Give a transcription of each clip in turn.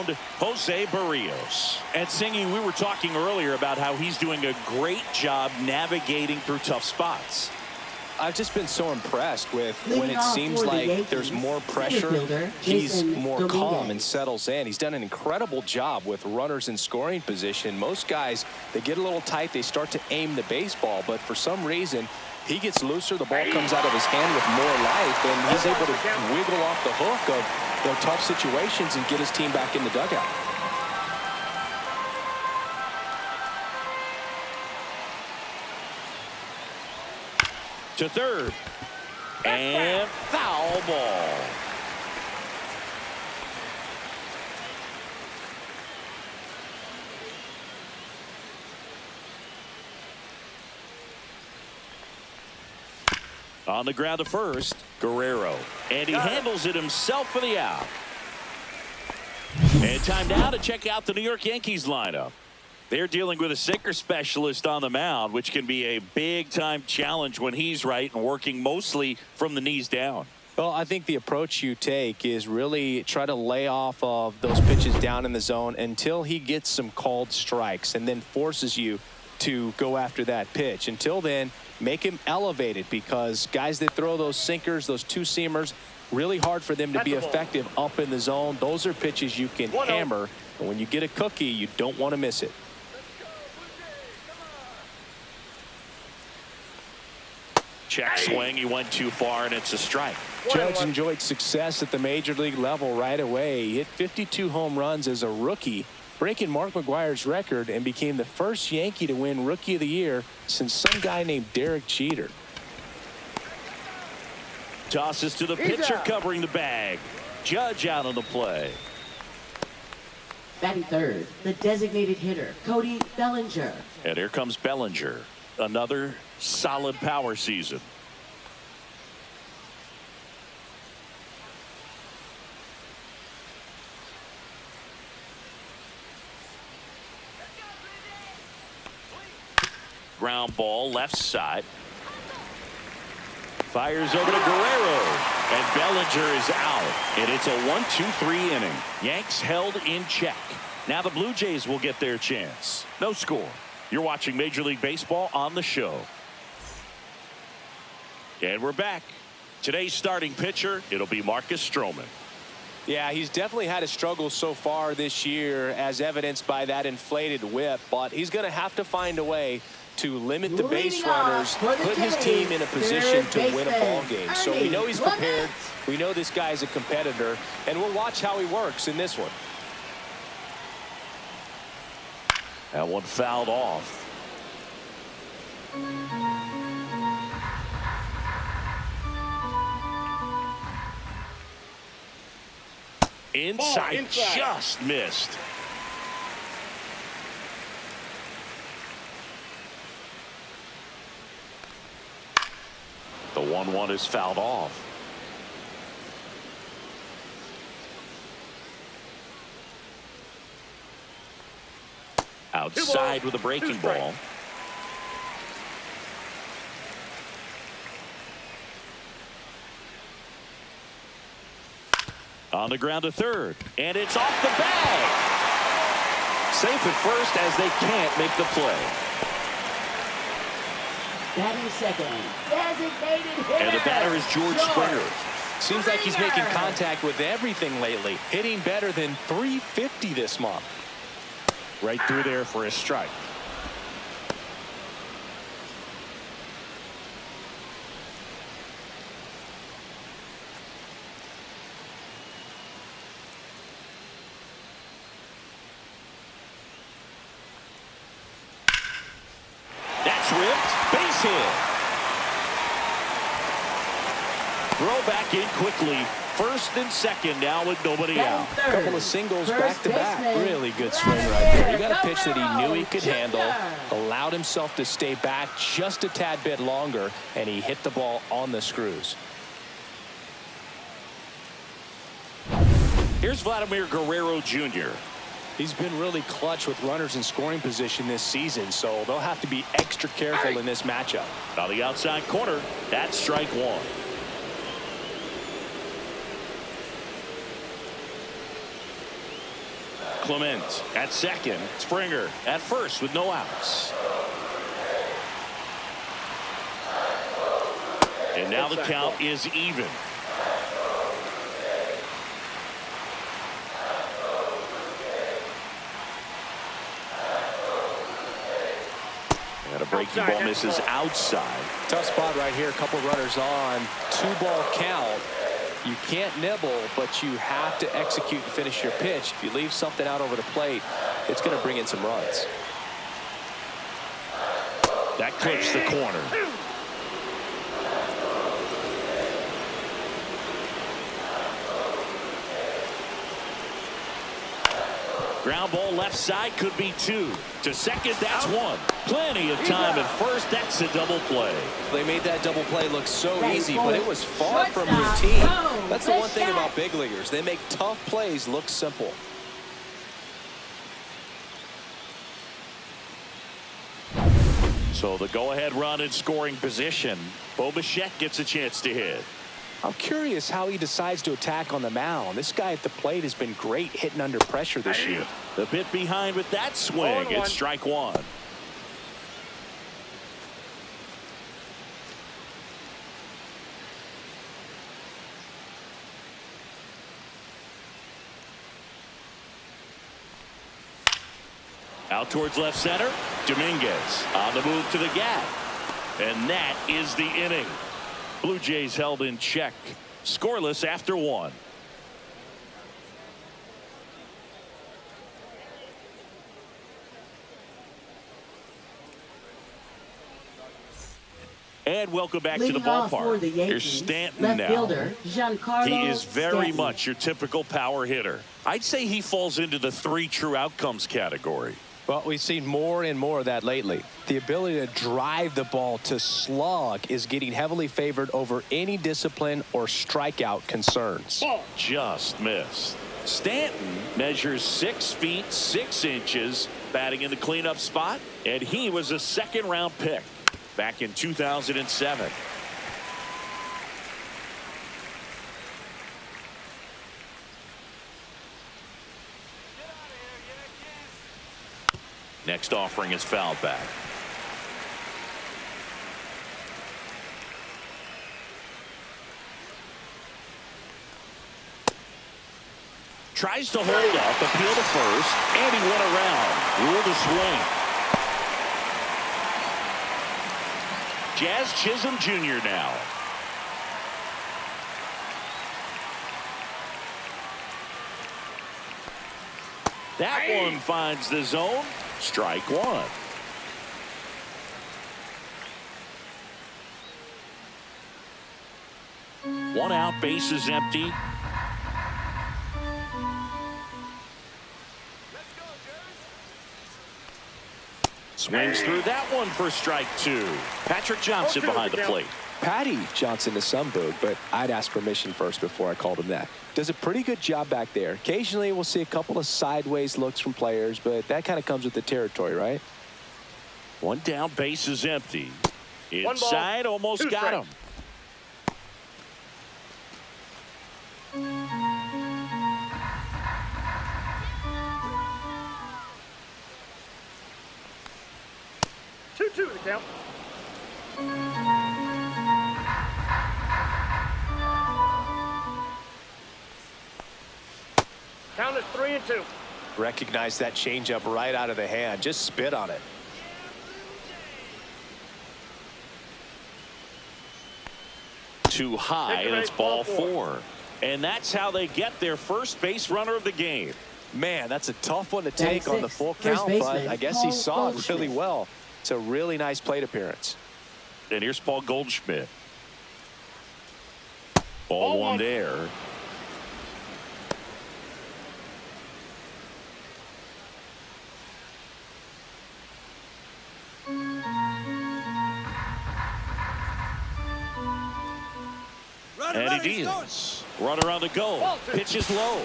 mound, Jose Barrios. And Singy, we were talking earlier about how he's doing a great job navigating through tough spots. I've just been so impressed with when it seems like there's more pressure, he's more calm and settles in. He's done an incredible job with runners in scoring position. Most guys, they get a little tight, they start to aim the baseball, but for some reason, he gets looser, the ball comes out of his hand with more life, and he's able to wiggle off the hook of the tough situations and get his team back in the dugout. To third, and foul ball. On the ground to first, Guerrero, and he handles it himself for the out. And time now to check out the New York Yankees lineup. They're dealing with a sinker specialist on the mound, which can be a big-time challenge when he's right and working mostly from the knees down. Well, I think the approach you take is really try to lay off of those pitches down in the zone until he gets some called strikes and then forces you to go after that pitch. Until then, make him elevated, because guys that throw those sinkers, those two-seamers, really hard for them to be effective up in the zone. Those are pitches you can hammer, and when you get a cookie, you don't want to miss it. Check swing, he went too far, and it's a strike. Judge enjoyed success at the major league level right away. He hit 52 home runs as a rookie, breaking Mark McGwire's record, and became the first Yankee to win Rookie of the Year since some guy named Derek Jeter. Tosses to the pitcher covering the bag. Judge out on the play. Batting third, the designated hitter, Cody Bellinger. And here comes Bellinger. Another solid power season. Ground ball left side. Fires over to Guerrero, and Bellinger is out, and it's a 1-2-3 inning. Yanks held in check. Now the Blue Jays will get their chance. No score. You're watching Major League Baseball on the show. And we're back. Today's starting pitcher, it'll be Marcus Stroman. Yeah, he's definitely had a struggle so far this year, as evidenced by that inflated whip, but he's going to have to find a way to limit the base runners, put his team in a position to win a ball game. So we know he's prepared. We know this guy's a competitor, and we'll watch how he works in this one. That one fouled off. Inside, just missed. The 1-1 is fouled off. Outside with a breaking ball. On the ground to third, and it's off the bag. Safe at first as they can't make the play. Batting second, designated hitter. And the batter is George Springer. Seems like he's making contact with everything lately, hitting better than .350 this month. Right through there for a strike. That's ripped. Base hit. Throw back in quickly. First and second now with nobody out. A couple of singles back-to-back. Really good swing right there. He got a pitch that he knew he could handle, allowed himself to stay back just a tad bit longer, and he hit the ball on the screws. Here's Vladimir Guerrero Jr. He's been really clutch with runners in scoring position this season, so they'll have to be extra careful in this matchup. On the outside corner, that's strike one. Clement at second. Springer at first with no outs. And now the count is even. And a breaking ball misses outside. Tough spot right here. A couple runners on. 2-ball count. You can't nibble, but you have to execute and finish your pitch. If you leave something out over the plate, it's going to bring in some runs. That clips the corner. Ground ball left side, could be 2. To second, that's 1. Plenty of time at first. That's a double play. They made that double play look so easy, but it was far from routine. That's the one thing about big leaguers. They make tough plays look simple. So the go-ahead run in scoring position. Bo Bichette gets a chance to hit. I'm curious how he decides to attack on the mound. This guy at the plate has been great hitting under pressure this year. The bit behind with that swing. It's strike 1. Out towards left center. Dominguez on the move to the gap. And that is the inning. Blue Jays held in check. Scoreless after 1. And welcome back to the ballpark. Here's Stanton now. Fielder, he is very Stanton. much your typical power hitter. I'd say he falls into the 3 true outcomes category. Well, we've seen more and more of that lately. The ability to drive the ball to slug is getting heavily favored over any discipline or strikeout concerns. Just missed. Stanton measures 6 feet 6 inches, batting in the cleanup spot, and he was a second-round pick back in 2007. Next offering is fouled back. Tries to hold up, appeal to first, and he went around. Ruled a swing. Jazz Chisholm Jr. now. That one finds the zone. Strike 1. 1 out, bases empty. Swings through that one for strike 2. Patrick Johnson behind the plate. Patty Johnson to some boog, but I'd ask permission first before I called him that. Does a pretty good job back there. Occasionally we'll see a couple of sideways looks from players, but that kind of comes with the territory, right? 1 down, base is empty. Inside, almost got him. Two to the count. Count is 3-2. Recognize that changeup right out of the hand. Just spit on it. Too high, and it's ball 4. And that's how they get their first base runner of the game. Man, that's a tough one to take on the full count, but I guess he saw it really well. It's a really nice plate appearance. And here's Paul Goldschmidt. Ball 1 there. And he deals. Runner on the go. Pitch is low.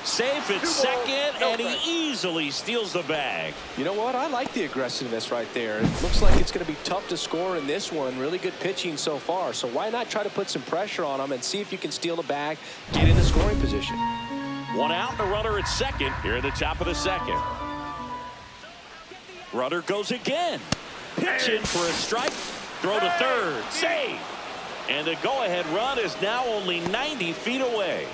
Safe at second, and he easily steals the bag. You know what? I like the aggressiveness right there. It looks like it's going to be tough to score in this one. Really good pitching so far. So why not try to put some pressure on him and see if you can steal the bag, get in the scoring position. One out and a runner at second here at the top of the second. Runner goes again. Pitch in for a strike. Throw to third. Save. And the go-ahead run is now only 90 feet away.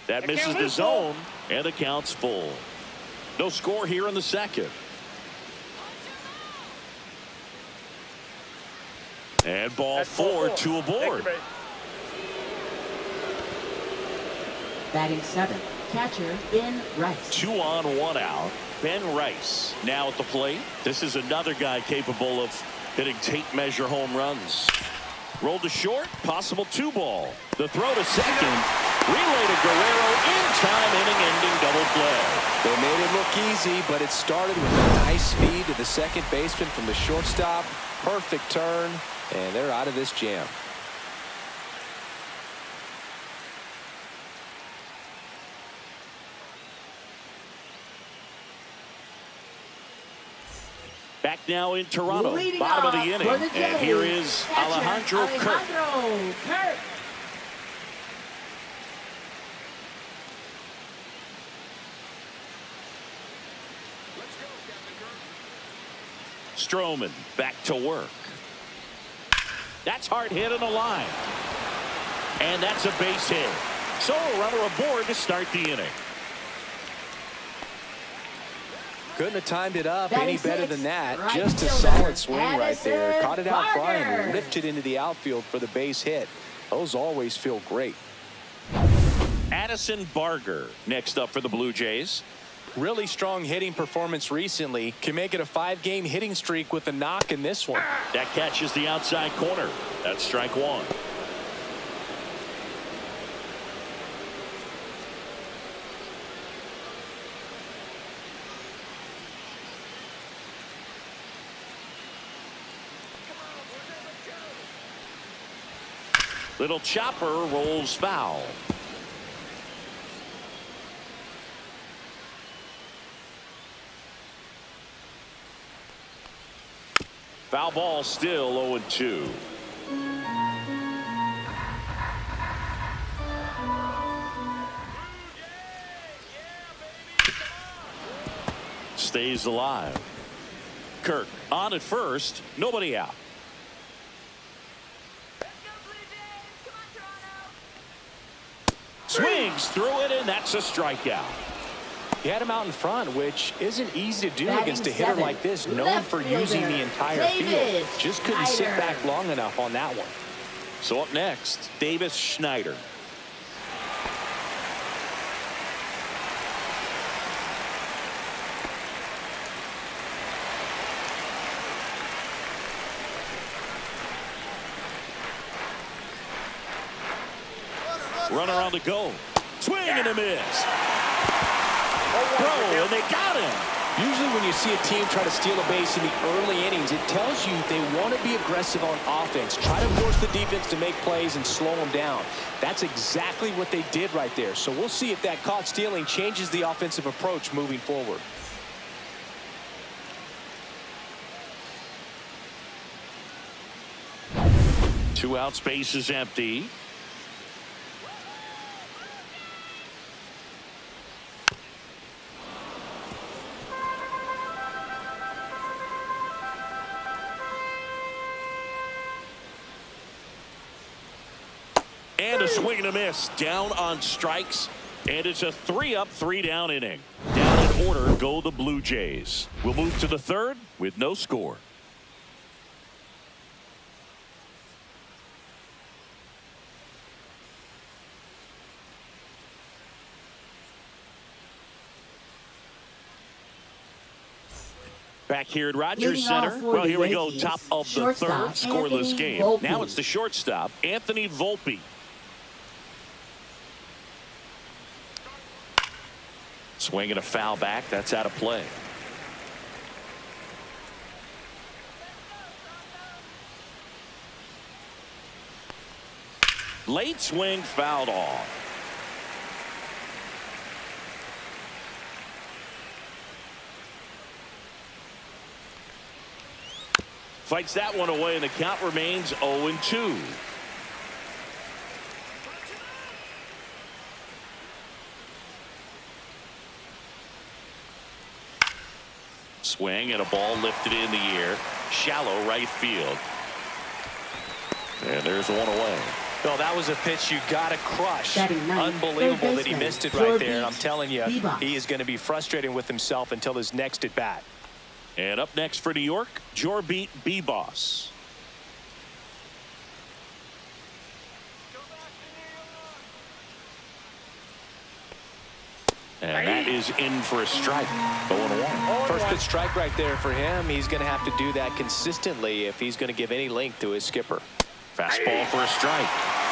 That misses the zone, and the count's full. No score here in the second. And ball four, two aboard. Batting seventh, catcher Ben Rice. 2 on, 1 out. Ben Rice now at the plate. This is another guy capable of hitting tape measure home runs. Rolled to short, possible 2-ball. The throw to second. Relay to Guerrero, in-time inning-ending double play. They made it look easy, but it started with a nice feed to the second baseman from the shortstop. Perfect turn, and they're out of this jam. Back now in Toronto, Leading bottom of the off inning. for the And here Jays, is catcher, Alejandro Kirk. Kirk. Stroman back to work. That's hard hit in the line. And that's a base hit. So a runner aboard to start the inning. Couldn't have timed it up Batting any better six, than that. right Just a fielder, solid swing right there. Addison Caught it out front and Barger. lifted into the outfield for the base hit. Those always feel great. Addison Barger next up for the Blue Jays. Really strong hitting performance recently. Can make it a 5-game hitting streak with a knock in this one. That catches the outside corner. That's strike one. Little chopper rolls foul. Foul ball, still 0-2. Stays alive. Kirk on at first, nobody out. Swings through it, and that's a strikeout. He had him out in front, which isn't easy to do Batting against a hitter seventh, like this, known left for using fielder, the entire Davis field. Just couldn't sit Schneider. back long enough on that one. So up next, Davis Schneider. Runner on the go. Swing and a miss. Throw, and they got him. Usually when you see a team try to steal a base in the early innings, it tells you they want to be aggressive on offense. Try to force the defense to make plays and slow them down. That's exactly what they did right there. So we'll see if that caught stealing changes the offensive approach moving forward. Two out, space is empty. And a swing and a miss. Down on strikes. And it's a 3-up, 3-down inning. Down in order go the Blue Jays. We'll move to the third with no score. Back here at Rogers Leading Center. off for Well, the here we go. Yankees, Top of the shortstop, third, scoreless Anthony game. Volpe. Now it's the shortstop, Anthony Volpe. Swing and a foul back. That's out of play. Late swing fouled off. Fights that one away, and the count remains 0-2. Swing and a ball lifted in the air. Shallow right field. And there's one away. No, that was a pitch you got to crush. Unbelievable that he missed it right there. And I'm telling you, he is going to be frustrated with himself until his next at bat. And up next for New York, Jorbeat B-Boss. And that is in for a strike. 0-1. First pitch strike right there for him. He's going to have to do that consistently if he's going to give any length to his skipper. Fastball for a strike.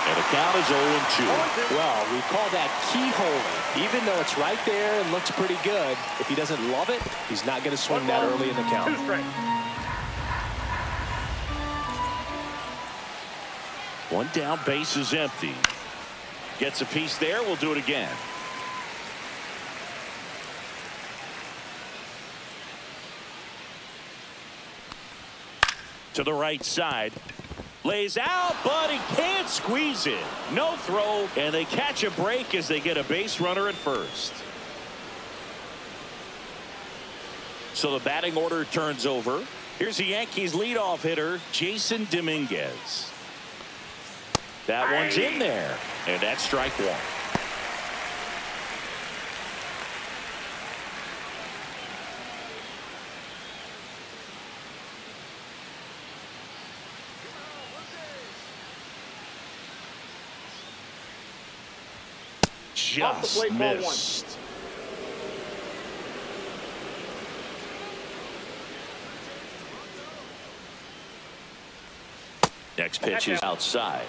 And the count is 0-2. Well, we call that keyhole. Even though it's right there and looks pretty good, if he doesn't love it, he's not going to swing that early in the count. 2 strikes. One down, base is empty. Gets a piece there. We'll do it again. To the right side. Lays out, but he can't squeeze it. No throw, and they catch a break as they get a base runner at first. So the batting order turns over. Here's the Yankees leadoff hitter, Jason Dominguez. That one's in there, and that's strike one. Just missed. Next pitch is outside.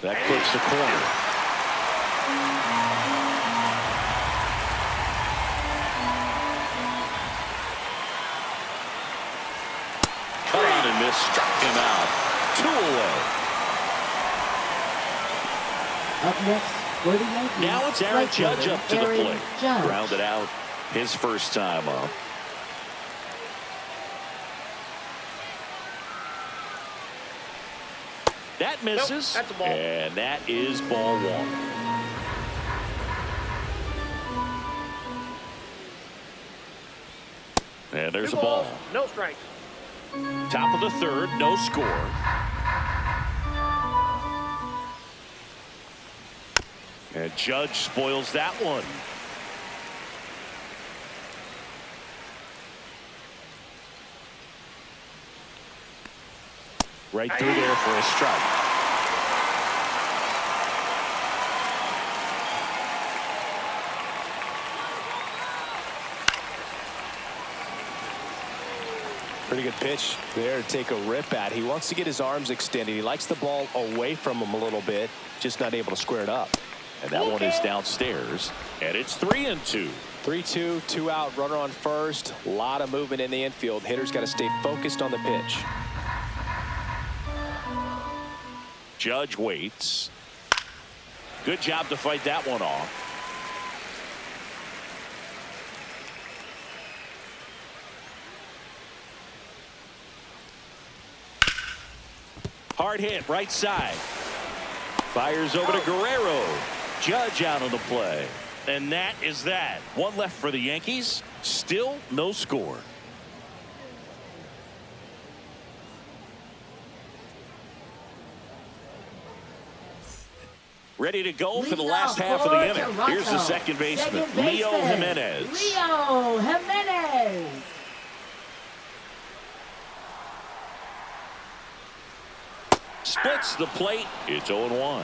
That clips the corner. Cut on and miss, struck him out. 2 away. Up next for the Yankees. Now it's Aaron Judge up to the plate. Judge. Grounded out his first time up. That misses. Nope, that's a ball. And that is ball one. And there's 2 a ball. balls, no strikes. Top of the third, no score. And Judge spoils that one. Right through there for a strike. Pretty good pitch there to take a rip at. He wants to get his arms extended. He likes the ball away from him a little bit, just not able to square it up. And that one is downstairs. And it's 3-2. 3-2, 2 out, runner on first. A lot of movement in the infield. Hitter's got to stay focused on the pitch. Judge waits. Good job to fight that one off. Hard hit, right side. Fires over to Guerrero. Judge out on the play. And that is that. One left for the Yankees. Still no score. Ready to go for the last half of the inning. Here's the second baseman, Leo Jimenez. Leo Jimenez. Splits the plate. It's 0-1.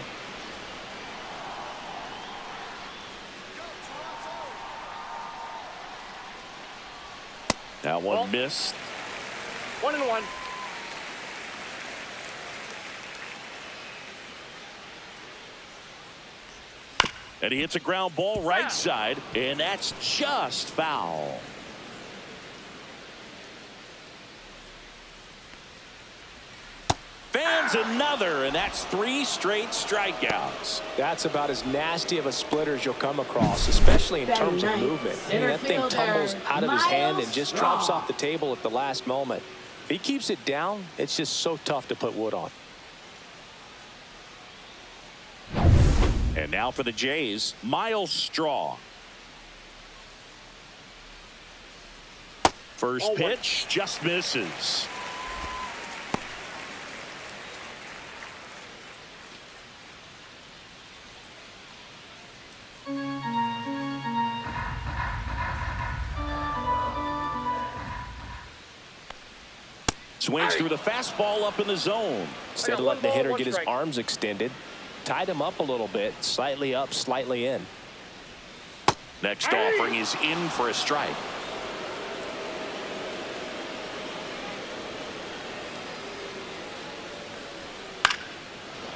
That one missed. 1-1. And he hits a ground ball right side, and that's just foul. Fans another, and that's 3 straight strikeouts. That's about as nasty of a splitter as you'll come across, especially in terms of movement. That thing tumbles out of his hand and just drops off the table at the last moment. If he keeps it down, it's just so tough to put wood on. And now for the Jays, Miles Straw. First pitch just misses. Swings through the fastball up in the zone. Instead of letting the hitter get his arms extended, tied him up a little bit, slightly up, slightly in. Next offering is in for a strike.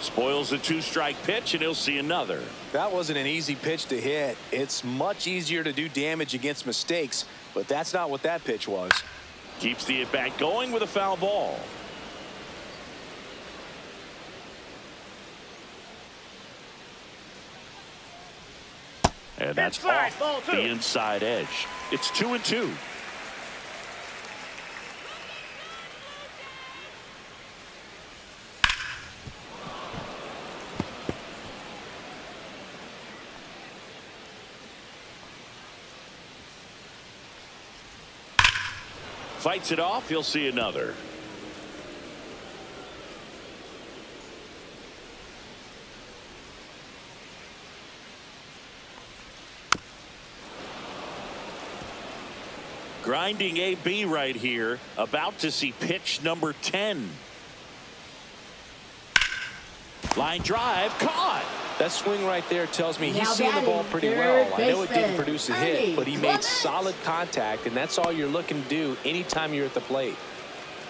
Spoils the 2-strike pitch, and he'll see another. That wasn't an easy pitch to hit. It's much easier to do damage against mistakes, but that's not what that pitch was. Keeps the at-bat going with a foul ball. And that's off the inside edge. It's 2-2. Fights it off. He'll see another. Grinding AB right here. About to see pitch number 10. Line drive. Caught. That swing right there tells me he's seeing the ball pretty well. I know it didn't produce a hit, but he made solid contact, and that's all you're looking to do anytime you're at the plate.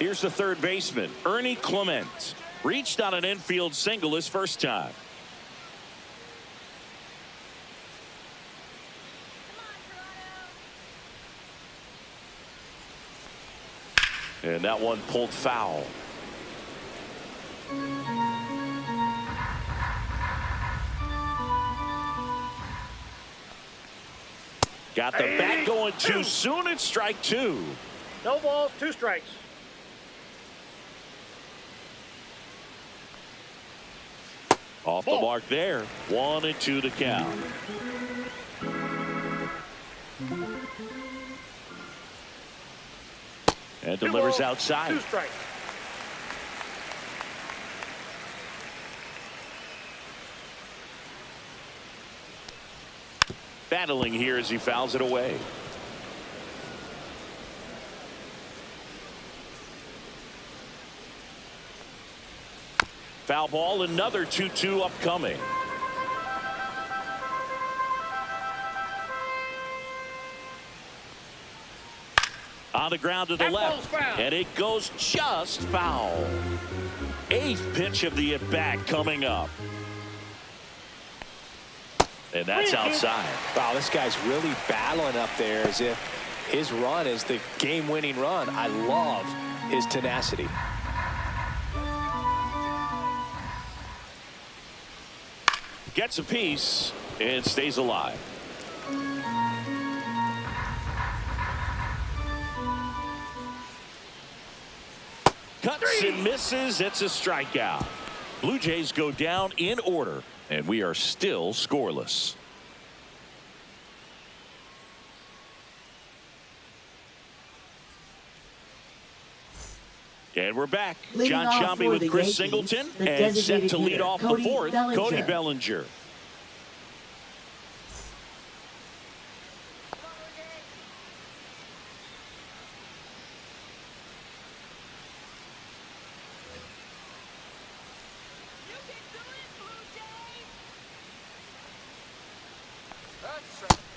Here's the third baseman, Ernie Clement. Reached on an infield single his first time. And that one pulled foul. Got the bat going too soon. It's strike 2. No balls, 2 strikes. Off the mark there. 1-2 to count. And delivers outside. 2 strikes. Battling here as he fouls it away. Foul ball, another 2-2 upcoming. On the ground to the left, and it goes just foul. 8th pitch of the at-bat coming up. And that's outside. Wow, this guy's really battling up there as if his run is the game-winning run. I love his tenacity. Gets a piece and stays alive. Cuts and misses. It's a strikeout. Blue Jays go down in order, and we are still scoreless. And we're back. John Sciambi with Chris Singleton, and set to lead off the 4th, Cody Bellinger.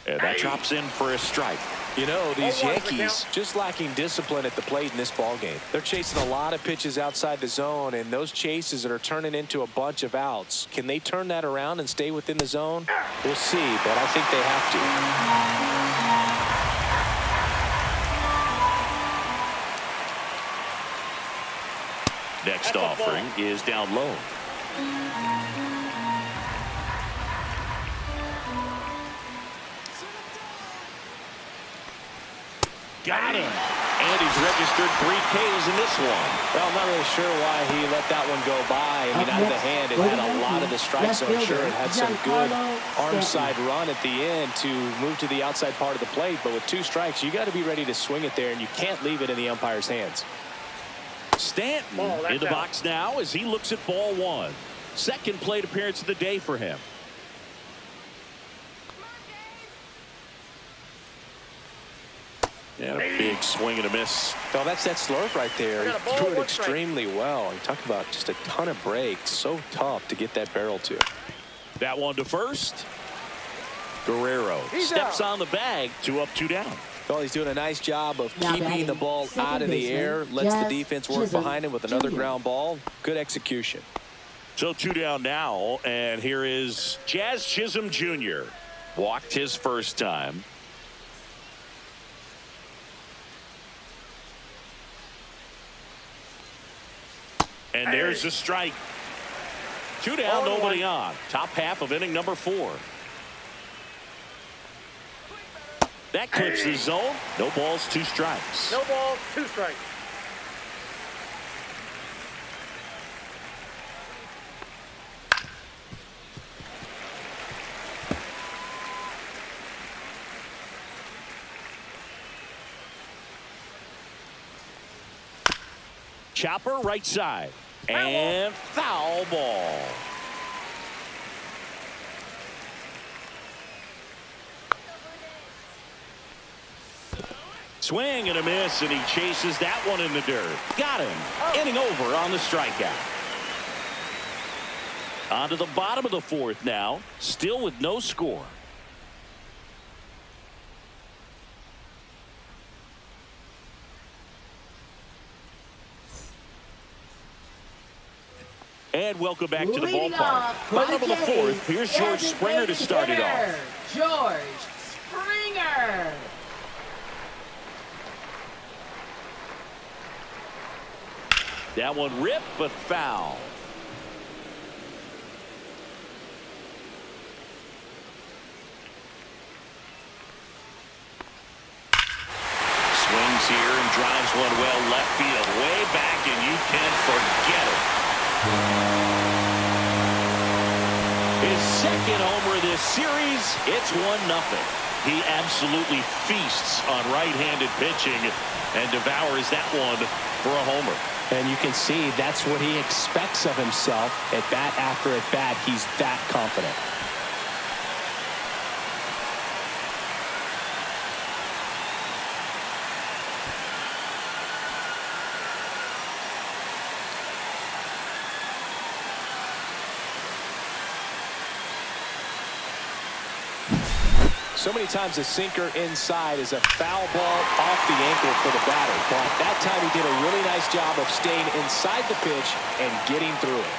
And that drops in for a strike. You know, these Yankees just lacking discipline at the plate in this ball game. They're chasing a lot of pitches outside the zone, and those chases that are turning into a bunch of outs. Can they turn that around and stay within the zone? We'll see, but I think they have to. Next offering is down low. Got him. And he's registered 3 Ks in this one. Well, I'm not really sure why he let that one go by. I mean, out of the hand, it had a lot of the strike zone. Sure, it had some good arm side run at the end to move to the outside part of the plate. But with 2 strikes, you got to be ready to swing it there, and you can't leave it in the umpire's hands. Stanton in the box now as he looks at ball 1. Second plate appearance of the day for him. And a big swing and a miss. Well, that's that slurve right there. He threw it extremely well. And talk about just a ton of breaks. So tough to get that barrel to. That one to first. Guerrero steps on the bag. 2 up, 2 down. Well, he's doing a nice job of keeping the ball out of the air. Lets the defense work behind him with another ground ball. Good execution. So 2 down now. And here is Jazz Chisholm Jr. Walked his first time. And there's a strike. 2 down, nobody on. Top half of inning number 4. That clips the zone. No balls, 2 strikes. No balls, 2 strikes. Chopper right side. And foul ball. Swing and a miss, and he chases that one in the dirt. Got him. Inning over on the strikeout. On to the bottom of the 4th now. Still with no score. And welcome back to the ballpark. Bottom of the 4th. Here's George Springer to start it off. George Springer. That one ripped, but foul. Swings here and drives one well left field. Way back, and you can forget it. His second homer this series. It's 1-0. He absolutely feasts on right-handed pitching and devours that one for a homer. And you can see that's what he expects of himself at bat after at bat. He's that confident. So many times a sinker inside is a foul ball off the ankle for the batter. But that time he did a really nice job of staying inside the pitch and getting through it.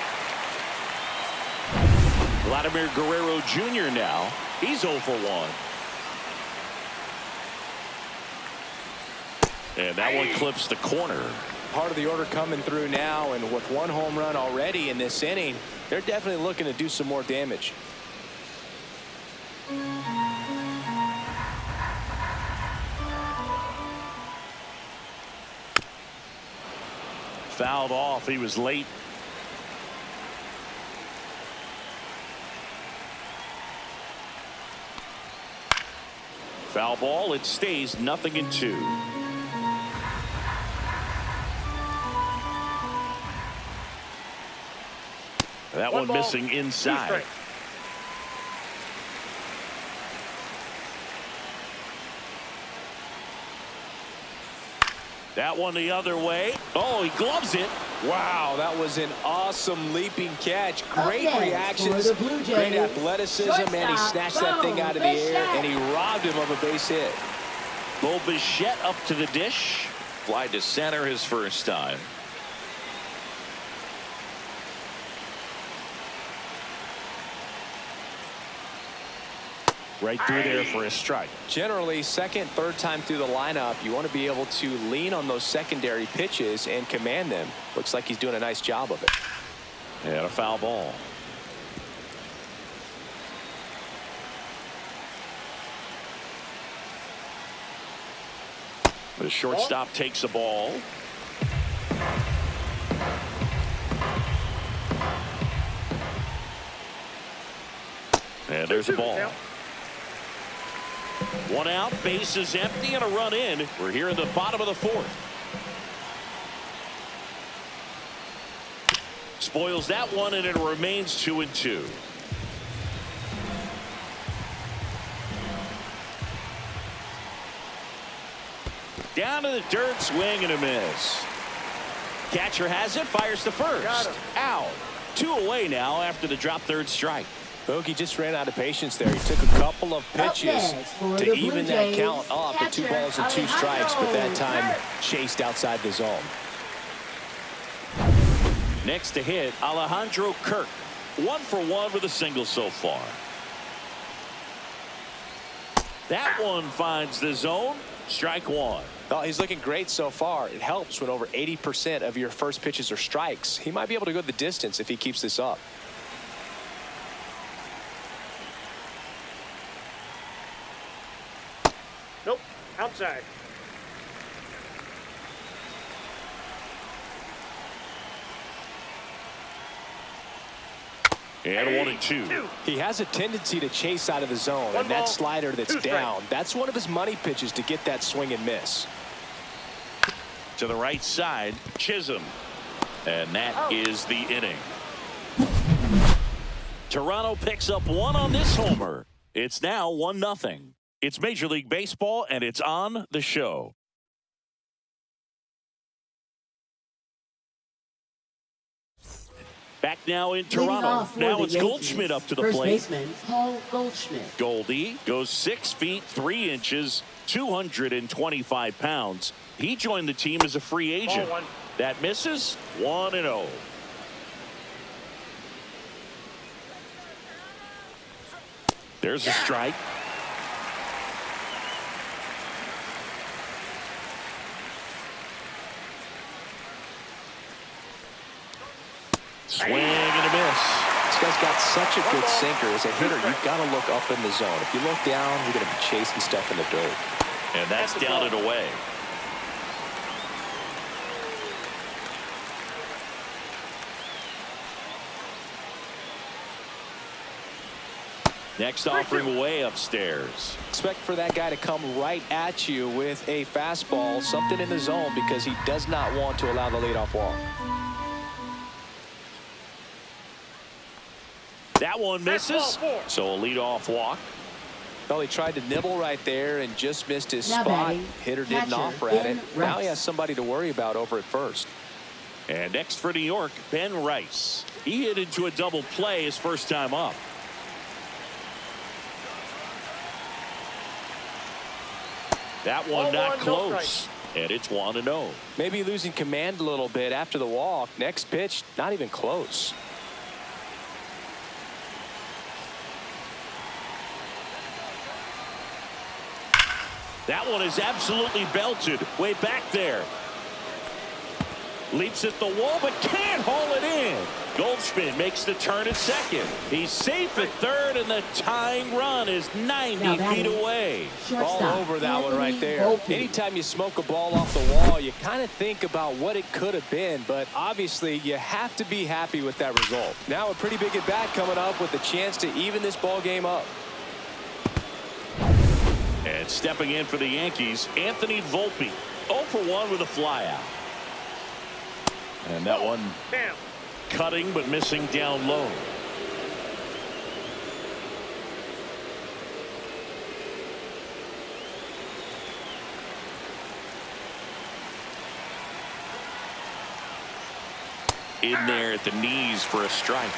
Vladimir Guerrero Jr. now. He's 0 for 1. And that one clips the corner. Part of the order coming through now, and with 1 home run already in this inning, they're definitely looking to do some more damage. Fouled off. He was late. Foul ball. It stays 0-2. That one missing inside. That one the other way. Oh, he gloves it. Wow, that was an awesome leaping catch. Great reactions, great athleticism, and he snatched that thing out of the air, and he robbed him of a base hit. Bo Bichette up to the dish. Fly to center his first time. Right through there for a strike. Generally, second, third time through the lineup, you want to be able to lean on those secondary pitches and command them. Looks like he's doing a nice job of it. And a foul ball. The shortstop takes the ball. And there's the ball. One out, base is empty, and a run in. We're here in the bottom of the fourth. Spoils that one, and it remains 2-2. Down to the dirt, swing and a miss. Catcher has it, fires to first. Out. 2 away now after the drop third strike. Bogey just ran out of patience there. He took a couple of pitches to even that count up at 2 balls and 2 strikes, but that time chased outside the zone. Next to hit, Alejandro Kirk. 1 for 1 with a single so far. That one finds the zone. Strike 1. Well, he's looking great so far. It helps when over 80% of your first pitches are strikes. He might be able to go the distance if he keeps this up. Nope, outside. And 1-2. He has a tendency to chase out of the zone, and that slider that's down, that's one of his money pitches to get that swing and miss. To the right side, Chisholm. And that is the inning. Toronto picks up 1 on this homer. It's now 1-0. It's Major League Baseball, and it's on the show. Back now in Toronto. Now it's Goldschmidt up to the plate. First baseman, Paul Goldschmidt. Goldie goes 6 feet 3 inches, 225 pounds. He joined the team as a free agent. That misses. 1-0. There's a strike. Swing and a miss. This guy's got such a good sinker. As a hitter, you've got to look up in the zone. If you look down, you're going to be chasing stuff in the dirt. And that's down and away. Next offering way upstairs. Expect for that guy to come right at you with a fastball, something in the zone, because he does not want to allow the leadoff walk. That one misses, so a leadoff walk. Well, he tried to nibble right there and just missed his Now spot. batting, Hitter didn't catcher, offer at it. Ben Now he Rice. has somebody to worry about over at first. And next for New York, Ben Rice. He hit into a double play his first time up. That one not close, and it's 1-0. Maybe losing command a little bit after the walk. Next pitch, not even close. That one is absolutely belted way back there. Leaps at the wall, but can't haul it in. Goldschmidt makes the turn at second. He's safe at third, and the tying run is 90 feet away. All over that one right there. Volpe. Anytime you smoke a ball off the wall, you kind of think about what it could have been, but obviously you have to be happy with that result. Now a pretty big at-bat coming up with a chance to even this ball game up. And stepping in for the Yankees, Anthony Volpe. 0 for 1 with a flyout. And that one cutting but missing down low. in there at the knees for a strike.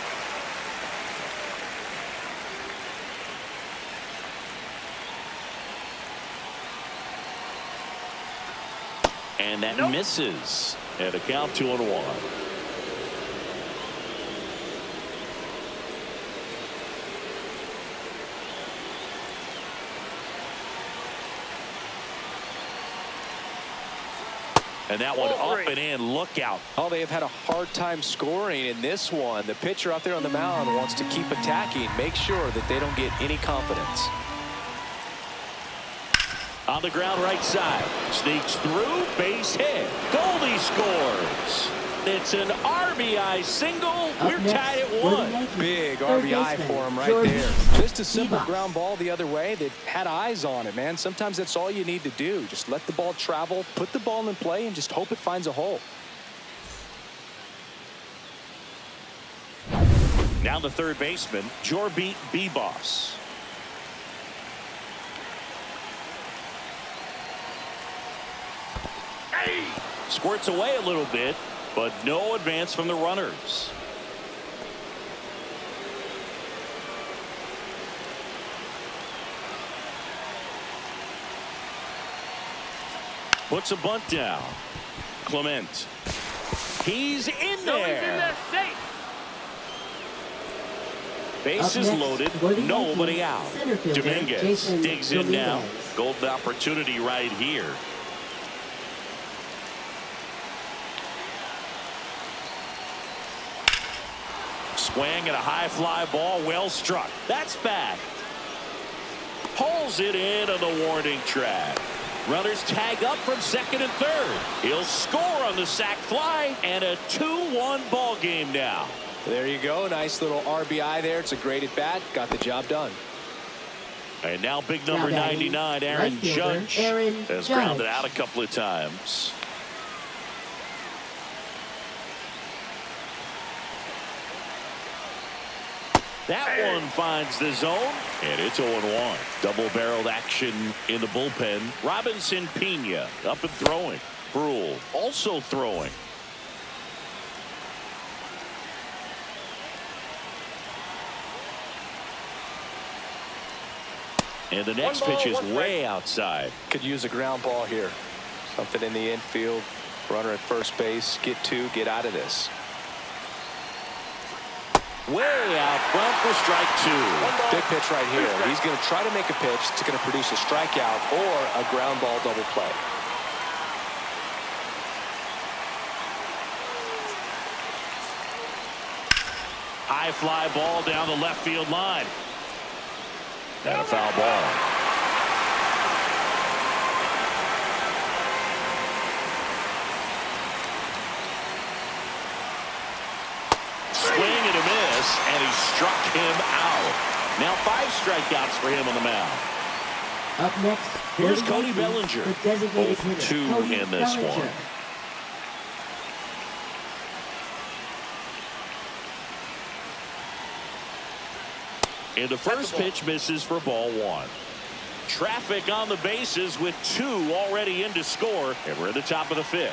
And that misses. And a count 2-1. And that one up and in. Look out. Oh, they have had a hard time scoring in this one. The pitcher out there on the mound wants to keep attacking, make sure that they don't get any confidence. On the ground right side. Sneaks through. Base hit. Goldie scores. It's an RBI single. We're tied at 1. Big RBI for him right there. Just a simple ground ball the other way. They had eyes on it, man. Sometimes that's all you need to do. Just let the ball travel, put the ball in play, and just hope it finds a hole. Now the third baseman, Mlb The Show. Squirts away a little bit, but no advance from the runners. Puts a bunt down. Clement. He's in there. Bases loaded. Nobody out. Dominguez digs in now. Golden opportunity right here. Swing and a high fly ball, well struck. That's back. Pulls it in on the warning track. Runners tag up from second and third. He'll score on the sac fly, and a 2-1 ball game now. There you go. Nice little RBI there. It's a great at bat. Got the job done. And now big number 99, Aaron Judge, has grounded out a couple of times. That one finds the zone, and it's 0-1. Double-barreled action in the bullpen. Robinson Pena up and throwing. Brule also throwing. And the next pitch is way outside. Could use a ground ball here. Something in the infield. Runner at first base. Get two. Get out of this. Way out front for strike 2. Big pitch right here. He's going to try to make a pitch that's going to produce a strikeout or a ground ball double play. High fly ball down the left field line. And a foul ball. Swing and a miss, and he struck him out. Now 5 strikeouts for him on the mound. Up next, here's Cody Bellinger. 0-2 in this one. And the first pitch misses for ball 1. Traffic on the bases with 2 already in to score, and we're at the top of the 5th.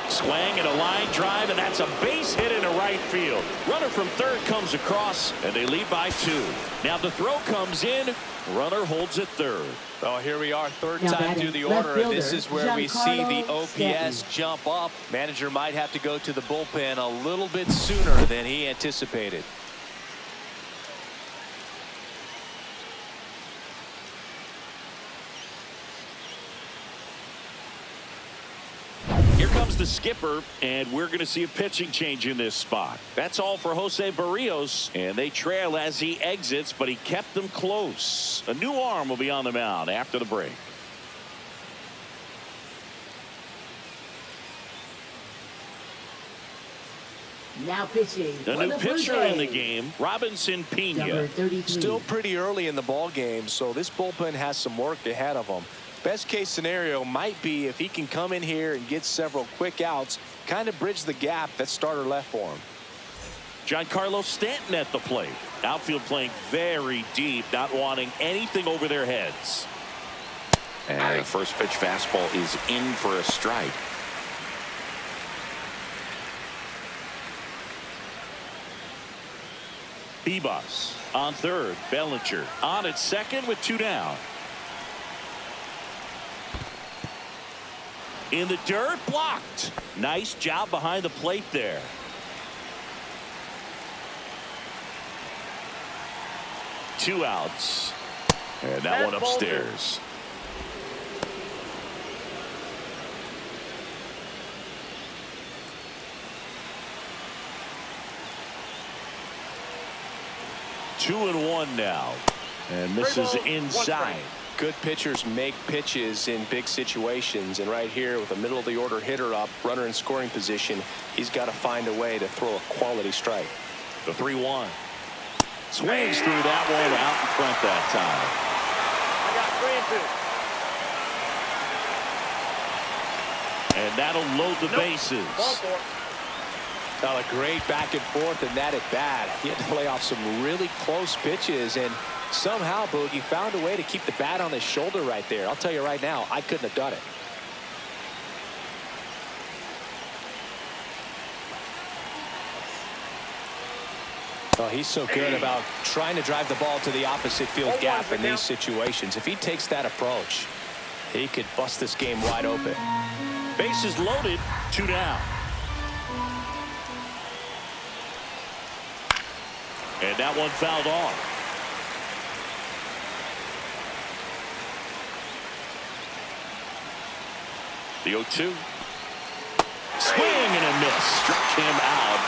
Swing and a line drive, and that's a base hit into right field. Runner from third comes across, and they lead by 2. Now the throw comes in. Runner holds at third. Oh, here we are, third time through the order, and this is where we see the OPS jump up. Manager might have to go to the bullpen a little bit sooner than he anticipated. Here comes the skipper, and we're going to see a pitching change in this spot. That's all for Jose Barrios, and they trail as he exits, but he kept them close. A new arm will be on the mound after the break. Now pitching. The new pitcher in the game, Robinson Pena. Still pretty early in the ball game, so this bullpen has some work ahead of them. Best case scenario might be if he can come in here and get several quick outs, kind of bridge the gap that starter left for him. Giancarlo Stanton at the plate. Outfield playing very deep, not wanting anything over their heads. And the first pitch fastball is in for a strike. Bebas on third. Bellinger on at second with 2 down. In the dirt, blocked. Nice job behind the plate there. Two outs. And that one upstairs. Two and one now. And misses inside. Good pitchers make pitches in big situations, and right here with a middle of the order hitter up, runner in scoring position, he's got to find a way to throw a quality strike. The 3-1. Swings through that one out in front that time. I got 3 and 2. And that'll load the bases. Now a great back and forth in that at bat. He had to lay off some really close pitches, and somehow Boogie found a way to keep the bat on his shoulder right there. I'll tell you right now, I couldn't have done it. Oh, he's so good about trying to drive the ball to the opposite field gap in these situations. If he takes that approach, he could bust this game wide open. Bases loaded, 2 down. And that one fouled off. The 0-2. Swing and a miss. Struck him out.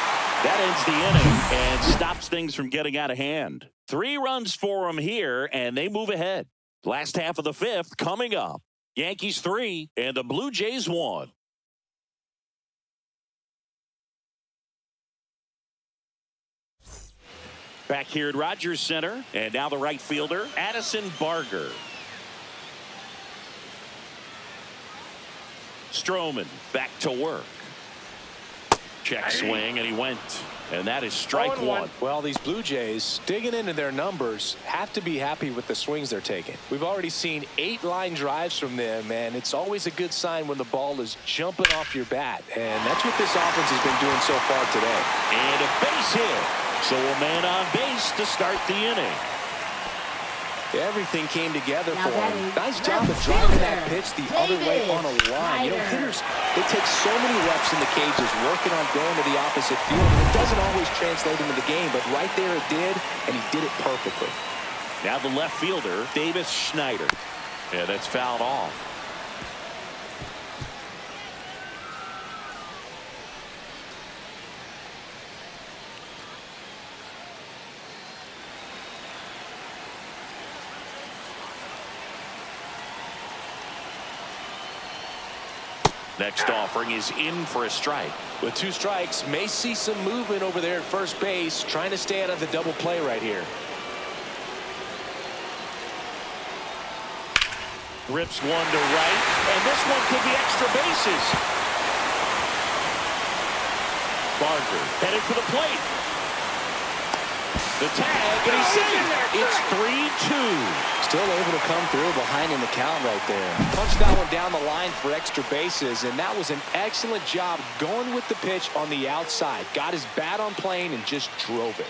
That ends the inning and stops things from getting out of hand. 3 runs for him here, and they move ahead. Last half of the 5th coming up. Yankees 3 and the Blue Jays 1. Back here at Rogers Center, and now the right fielder, Addison Barger. Stroman back to work. Check swing, and he went. And that is strike 1. Well, these Blue Jays, digging into their numbers, have to be happy with the swings they're taking. We've already seen 8 line drives from them, and it's always a good sign when the ball is jumping off your bat. And that's what this offense has been doing so far today. And a base hit. So a man on base to start the inning. Everything came together for him. Nice job of driving that pitch the other way on a line. You know, hitters, they take so many reps in the cages working on going to the opposite field. It doesn't always translate into the game, but right there it did, and he did it perfectly. Now the left fielder, Davis Schneider. Yeah, that's fouled off. Next offering is in for a strike. With 2 strikes, may see some movement over there at first base, trying to stay out of the double play right here. Rips one to right, and this one could be extra bases. Barger headed for the plate. The tag, and he's safe. It's 3-2. Still able to come through behind in the count right there. Punched that one down the line for extra bases, and that was an excellent job going with the pitch on the outside. Got his bat on plane and just drove it.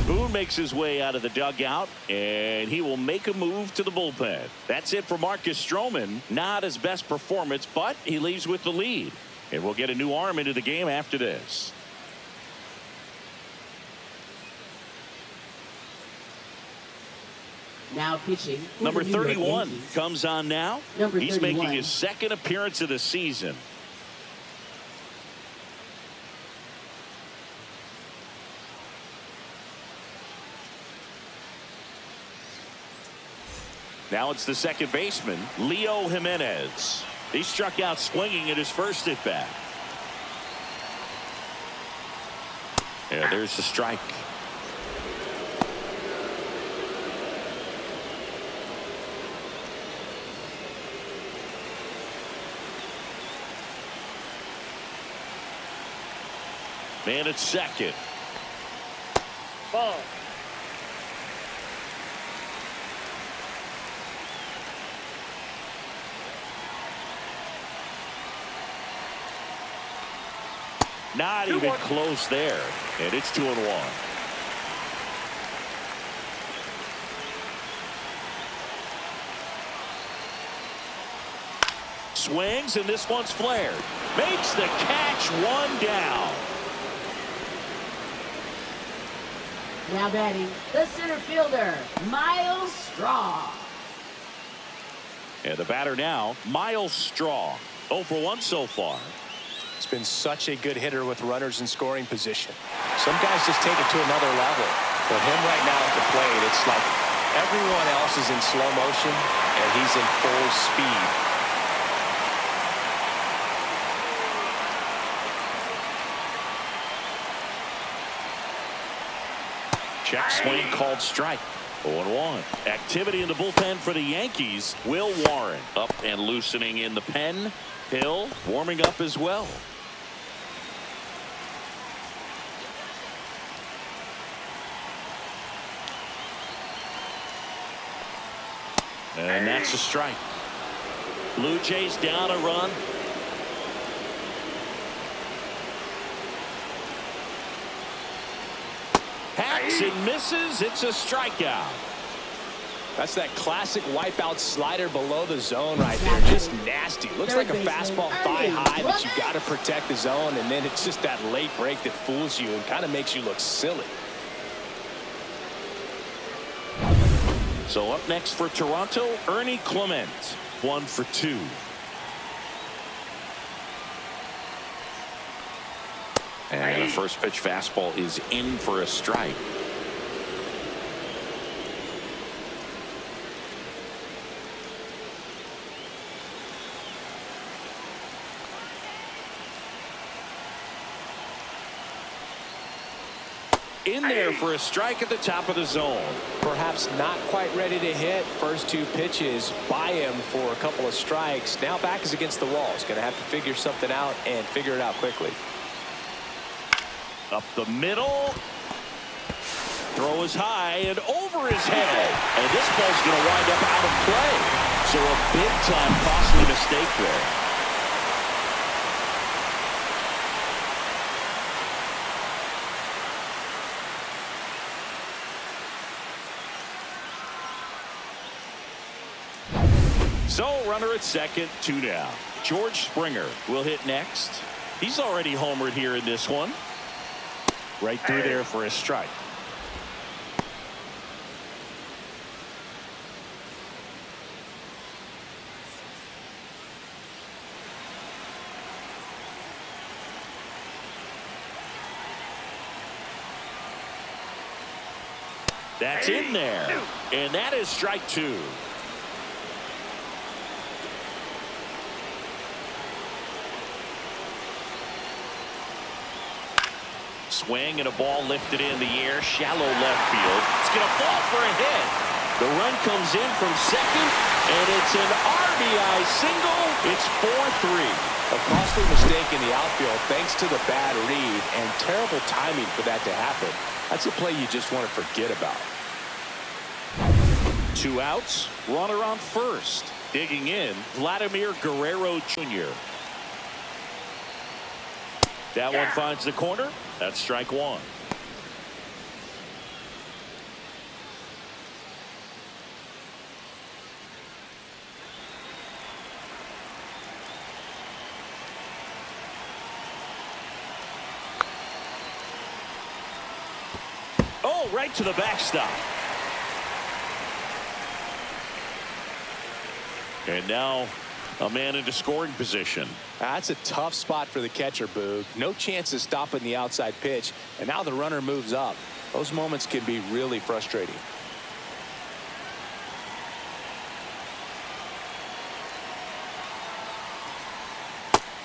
Boone makes his way out of the dugout, and he will make a move to the bullpen. That's it for Marcus Stroman. Not his best performance, but he leaves with the lead. And we'll get a new arm into the game after this. Now pitching. Number 31 comes on now. He's 31. making his 2nd appearance of the season. Now it's the 2nd baseman, Leo Jimenez. He struck out swinging at his first at bat. Yeah, there's the strike. Man at second. Ball. Not even close there. And it's 2-1. Swings, and this one's flared. Makes the catch, one down. Now batting, the center fielder, Miles Straw. And the batter now, Miles Straw. 0 for 1 so far. He's been such a good hitter with runners in scoring position. Some guys just take it to another level. For him right now at the plate, it's like everyone else is in slow motion, and he's in full speed. Check swing called strike. 0-1. Activity in the bullpen for the Yankees. Will Warren up and loosening in the pen. Hill warming up as well. And that's a strike. Blue Jays down a run. Hacks and misses. It's a strikeout. That's that classic wipeout slider below the zone right there. Just nasty. Looks like a fastball thigh high, but you got to protect the zone, and then it's just that late break that fools you and kind of makes you look silly. So up next for Toronto, Ernie Clement. 1 for 2. And the first pitch fastball is in for a strike. In there for a strike at the top of the zone. Perhaps not quite ready to hit. First 2 pitches by him for a couple of strikes. Now back is against the wall. He's going to have to figure something out and figure it out quickly. Up the middle. Throw is high and over his head. And this ball's going to wind up out of play. So a big-time costly mistake there. So runner at second, 2 down. George Springer will hit next. He's already homered here in this one. Right through there for a strike. That's in there. And that is strike 2. Swing and a ball lifted in the air, shallow left field. It's going to fall for a hit. The run comes in from second, and it's an RBI single. It's 4-3. A costly mistake in the outfield thanks to the bad read and terrible timing for that to happen. That's a play you just want to forget about. 2 outs, runner on first. Digging in, Vladimir Guerrero Jr. That one finds the corner. That's strike 1. Oh, right to the backstop. And now a man into scoring position. That's a tough spot for the catcher, Boog. No chance of stopping the outside pitch, and now the runner moves up. Those moments can be really frustrating.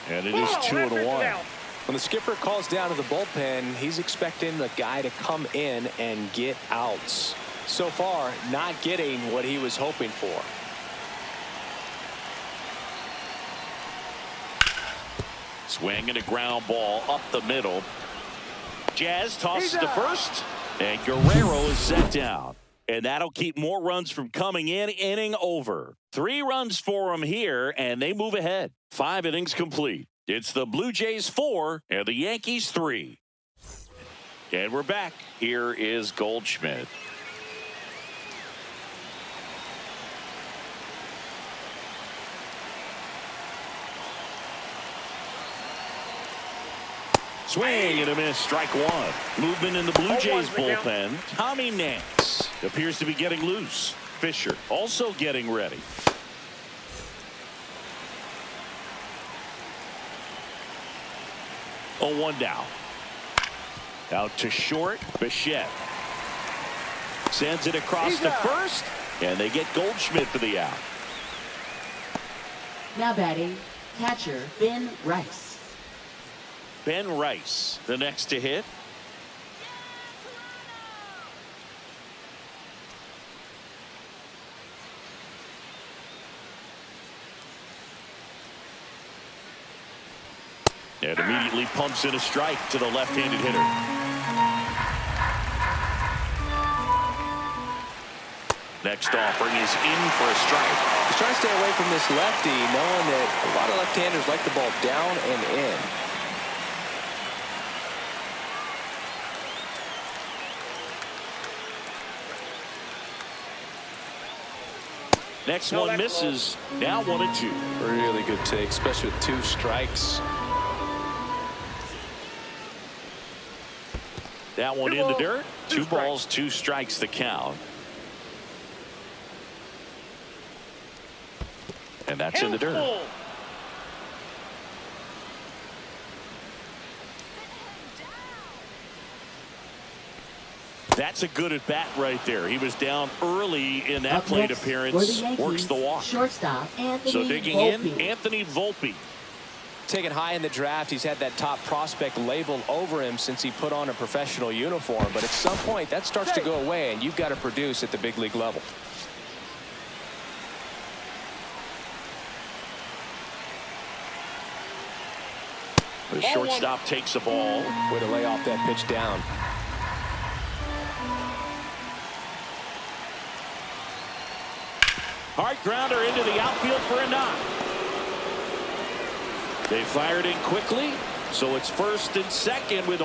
And it is 2-1. When the skipper calls down to the bullpen, he's expecting the guy to come in and get outs. So far, not getting what he was hoping for. Swing and a ground ball up the middle. Jazz tosses to first, and Guerrero is set down. And that'll keep more runs from coming in. Inning over. 3 runs for them here, and they move ahead. 5 innings complete. It's the Blue Jays 4 and the Yankees 3. And we're back. Here is Goldschmidt. Swing and a miss, strike 1. Movement in the Blue Jays bullpen. Tommy Nance appears to be getting loose. Fisher also getting ready. Oh, 1 down. Out to short. Bichette sends it across to first, and they get Goldschmidt for the out. Now batting, catcher Ben Rice. Ben Rice, the next to hit. And immediately pumps in a strike to the left-handed hitter. Next offering is in for a strike. He's trying to stay away from this lefty, knowing that a lot of left-handers like the ball down and in. Next one misses. Now 1-2. Really good take, especially with 2 strikes. That one in the dirt. 2 balls, 2 strikes the count. And that's in the dirt. That's a good at bat right there. He was down early in that plate appearance. Works the walk. Shortstop Anthony So digging Volpe. in, Anthony Volpe. Taken high in the draft, he's had that top prospect label over him since he put on a professional uniform. But at some point, that starts to go away, and you've got to produce at the big league level. The shortstop takes the ball. Way to lay off that pitch down. Hard grounder into the outfield for a knock. They fired in quickly, so it's first and second with